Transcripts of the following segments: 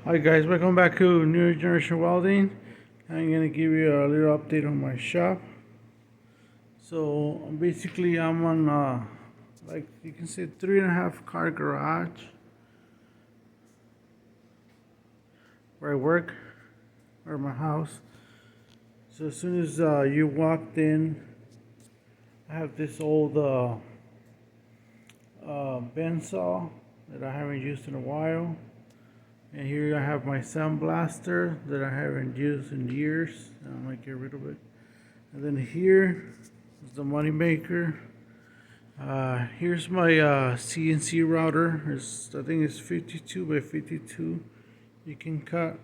Hi guys, welcome back to New Generation Welding. I'm gonna give you a little update on my shop. So basically, I'm on like you can see, 3.5 car garage where I work, or my house. So as soon as you walked in, I have this old bandsaw that I haven't used in a while. And here I have my sandblaster that I haven't used in years. I might get rid of it. And then here is the money maker. Here's my CNC router. I think it's 52 by 52. You can cut.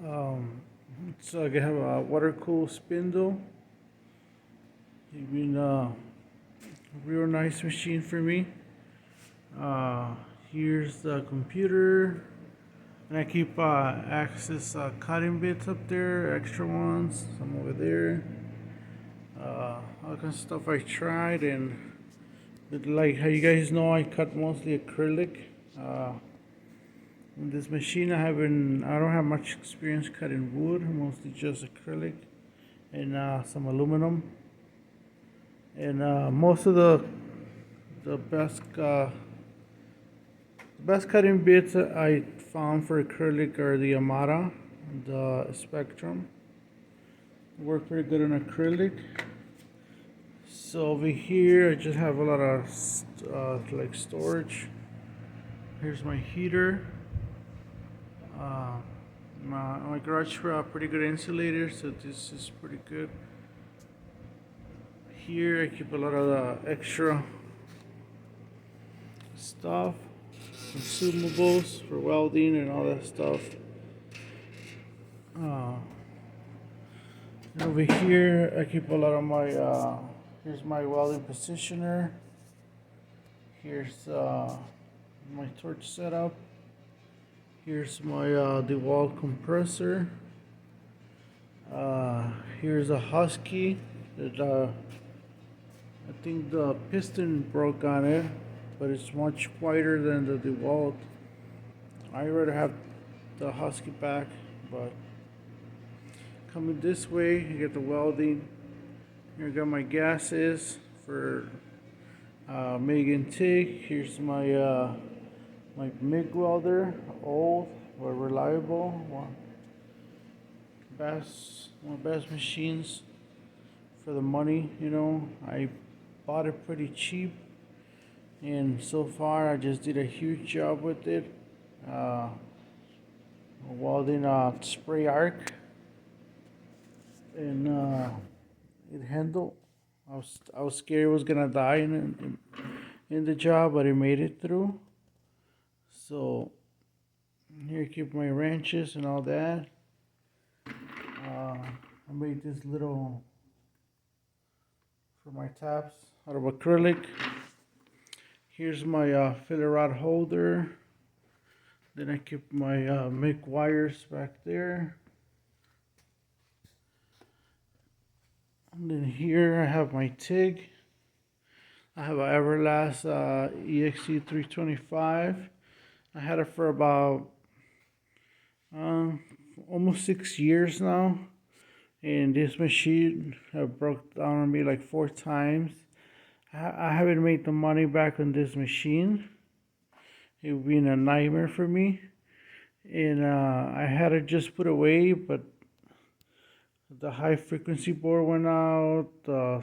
Um, so I can have a water cooled spindle. It's been a real nice machine for me. Here's the computer. And I keep access cutting bits up there, extra ones, some over there. All kinds of stuff I tried, and like how you guys know, I cut mostly acrylic. In this machine, I don't have much experience cutting wood, mostly just acrylic and some aluminum. And most of the best cutting bits I found for acrylic are the Amara, the Spectrum. They work pretty good on acrylic. So over here, I just have a lot of like storage. Here's my heater. My garage for a pretty good insulator, so this is pretty good. Here I keep a lot of the extra stuff, consumables for welding and all that stuff. Uh, and over here I keep a lot of my, here's my welding positioner. Here's my torch setup. Here's my DeWalt compressor. Here's a Husky that I think the piston broke on it, but it's much quieter than the DeWalt. I rather have the Husky back, but coming this way, you get the welding. Here I got my gases for Megan TIG. Here's my my MIG welder, old but reliable. One of the best machines for the money. I bought it pretty cheap, and so far I just did a huge job with it. Uh, Welding a spray arc, and it handled. I was scared it was gonna die in the job, but it made it through. So here I keep my wrenches and all that. I made this little for my taps out of acrylic. Here's my filler rod holder. Then I keep my MIG wires back there. And then here I have my TIG. I have an Everlast EXE325. I had it for about almost 6 years now. And this machine broke down on me like 4 times. I haven't made the money back on this machine. It's been a nightmare for me. And I had it just put away, but the high frequency board went out,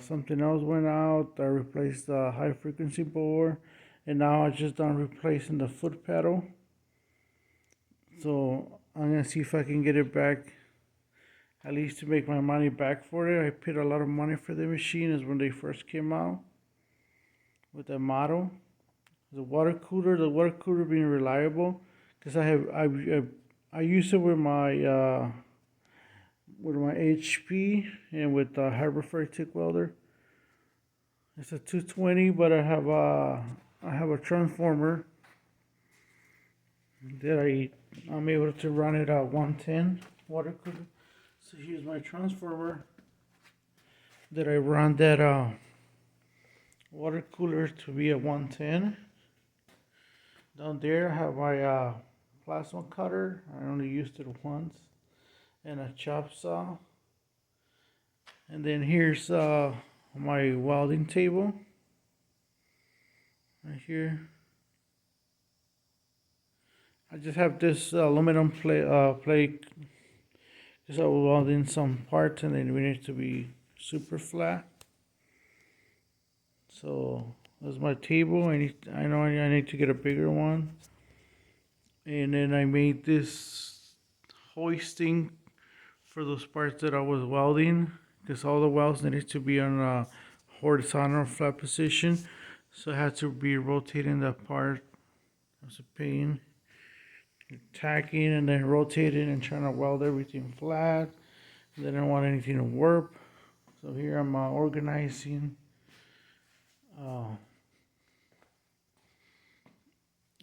something else went out. I replaced the high frequency board, and now I just done replacing the foot pedal. So I'm gonna see if I can get it back, at least to make my money back for it. I paid a lot of money for the machine as when they first came out with the model. The water cooler being reliable, because I use it with my HP and with the Harbor Freight TIG welder. It's a 220, but I have a transformer that I'm able to run it at 110 water cooler. So here's my transformer that I run that water cooler to be at 110. Down there I have my plasma cutter. I only used it once, and a chop saw. And then here's my welding table right here. I just have this aluminum plate because I was welding some parts and then we need to be super flat. So that's my table. I know I need to get a bigger one. And then I made this hoisting for those parts that I was welding because all the welds needed to be on a horizontal flat position. So I had to be rotating that part. It was a pain. Tacking and then rotating and trying to weld everything flat. They didn't want anything to warp. So here I'm organizing.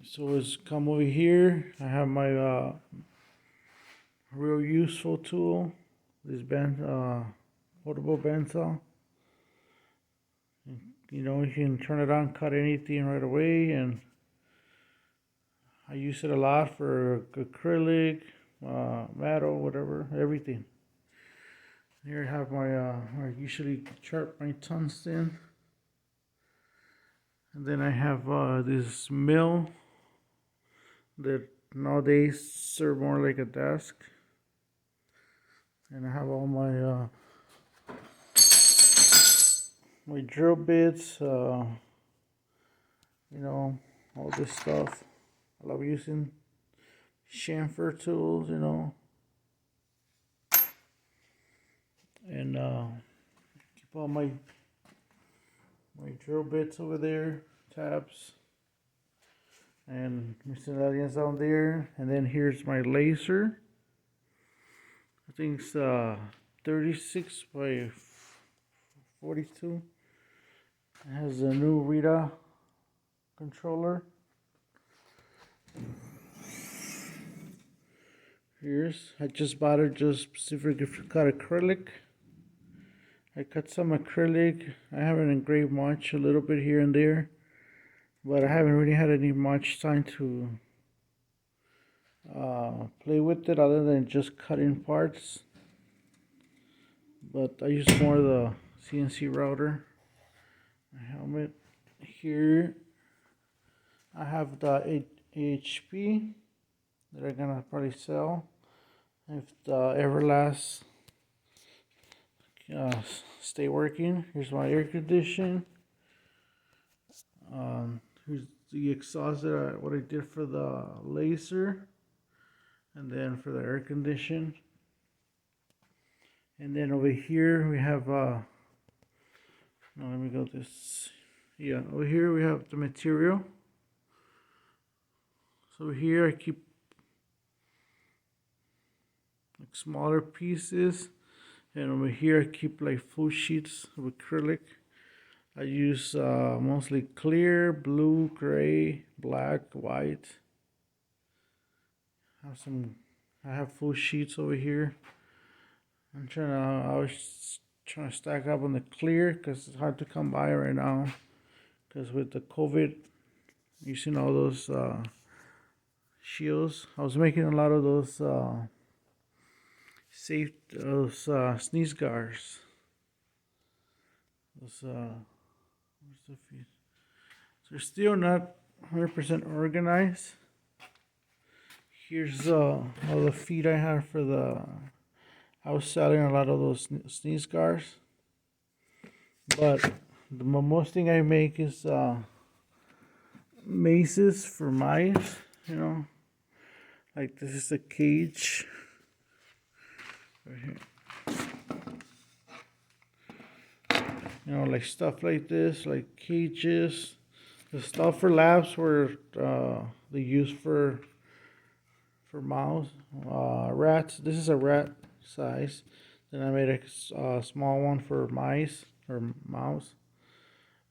So it's come over here. I have my real useful tool. This portable bandsaw. You know, you can turn it on, cut anything right away, and I use it a lot for acrylic, metal, whatever, everything. Here I have my, I usually sharp my tungsten. And then I have this mill that nowadays serve more like a desk. And I have all my my drill bits, you know, all this stuff. I love using chamfer tools, you know, and keep all my drill bits over there, tabs, and miscellaneous down there. And then here's my laser. I think it's 36 by 42. It has a new Rita controller. I just bought it just specifically for cut acrylic. I cut some acrylic. I haven't engraved much, a little bit here and there, but I haven't really had any much time to play with it other than just cutting parts. But I use more of the CNC router. My helmet here. I have the HP that I'm gonna probably sell if the Everlast stay working. Here's my air condition. Here's the exhaust that what I did for the laser, and then for the air condition. And then over here we have no, let me go this. Yeah, over here we have the material. So here I keep like smaller pieces, and over here I keep like full sheets of acrylic. I use mostly clear, blue, gray, black, white. I have full sheets over here. I was trying to stack up on the clear because it's hard to come by right now. Because with the COVID, using all those shields, I was making a lot of those sneeze guards. So they're still not 100% organized. Here's all the feed I have for the. I was selling a lot of those sneeze guards, but the most thing I make is maces for mice. You know, like this is a cage right here. You know, like stuff like this, like cages. The stuff for labs were they use for mouse, rats. This is a rat size. Then I made a small one for mice or mouse.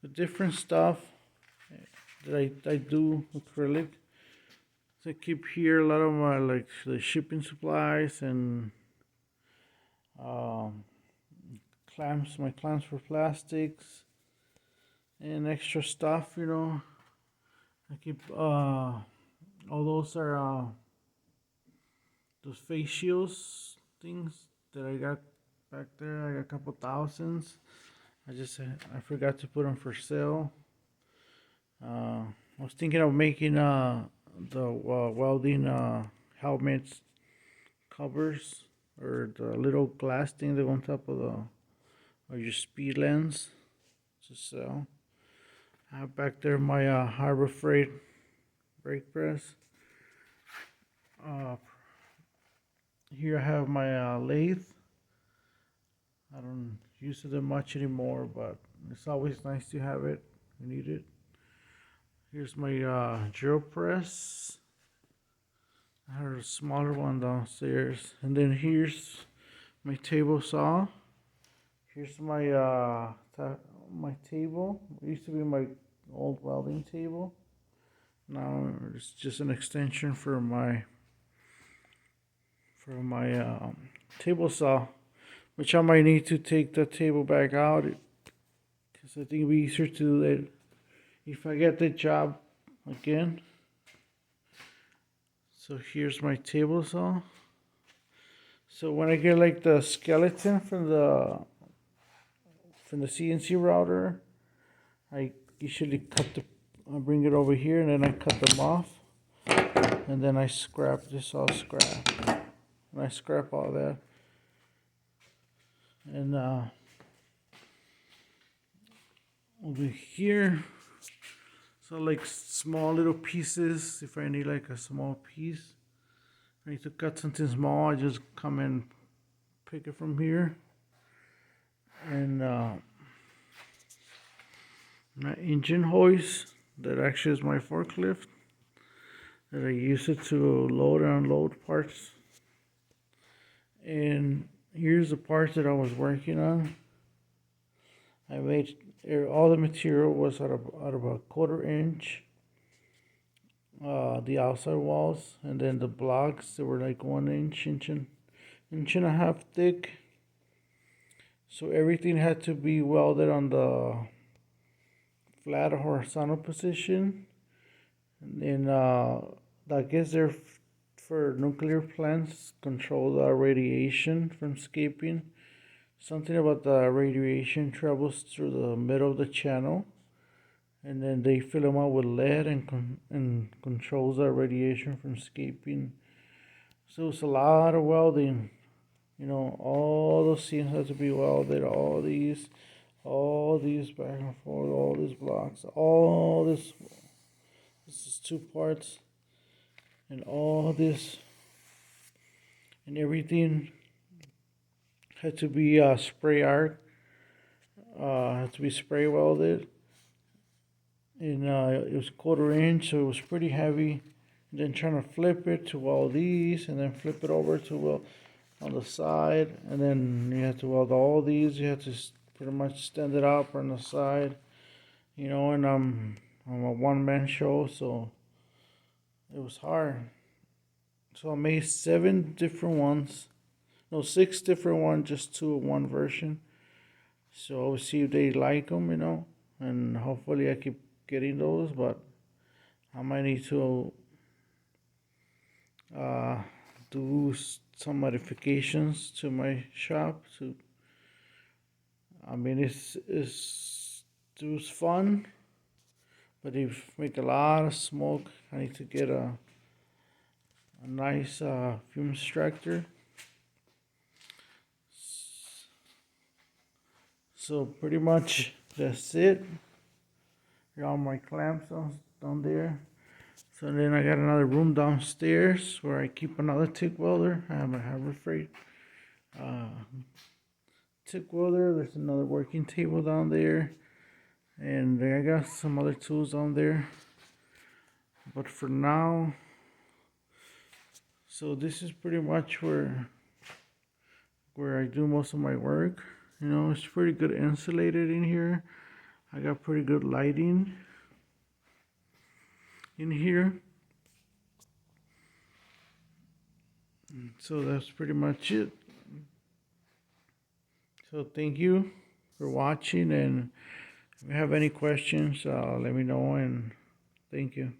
The different stuff that I do acrylic. So I keep here a lot of my like the shipping supplies and clamps, my clamps for plastics and extra stuff, you know. I keep all those are those face shields things that I got back there. I got a couple thousands. I forgot to put them for sale. I was thinking of making the welding helmets covers, or the little glass thing that go on top of the or your speed lens to sell. I have back there my Harbor Freight brake press. Uh, Here I have my lathe. I don't use it that much anymore, but it's always nice to have it. You need it. Here's my drill press. I have a smaller one downstairs, and then here's my table saw. Here's my my table. It used to be my old welding table. Now it's just an extension for my table saw, which I might need to take the table back out because I think it'd be easier to do that if I get the job again. So here's my table saw. So when I get like the skeleton from the CNC router, I usually I bring it over here and then I cut them off, and then I scrap this all scrap, and I scrap all that, and over here, so like small little pieces. If I need like a small piece, I need to cut something small, I just come and pick it from here. And my engine hoist, that actually is my forklift, that I use it to load and unload parts. And here's the parts that I was working on. I made all the material was out of a 1/4 inch. The outside walls, and then the blocks, they were like 1 inch, inch and a half thick. So everything had to be welded on the flat horizontal position. And then I guess they're for nuclear plants, control the radiation from escaping. Something about the radiation travels through the middle of the channel, and then they fill them up with lead and controls the radiation from escaping. So it's a lot of welding. All those seams have to be welded. All these back and forth. All these blocks. All this. This is 2 parts, and all this and everything had to be spray arc. Had to be spray welded, and it was 1/4 inch, so it was pretty heavy. And then trying to flip it to weld these, and then flip it over to weld on the side, and then you have to weld all these. You have to pretty much stand it up on the side, and I'm a one-man show, so it was hard. So I made 7 different ones. No, 6 different ones, just 2 of one version. So I'll see if they like them, and hopefully I keep getting those, but I might need to do some modifications to my shop. I mean, it was fun, but it make a lot of smoke. I need to get a nice fume extractor. So pretty much that's it. Here are all my clamps down there. So then I got another room downstairs where I keep another TIG welder. I have a Harbor Freight TIG welder. There's another working table down there, and I got some other tools down there. But for now, so this is pretty much where I do most of my work. It's pretty good insulated in here. I got pretty good lighting in here. So that's pretty much it. So thank you for watching, and if you have any questions, let me know, and thank you.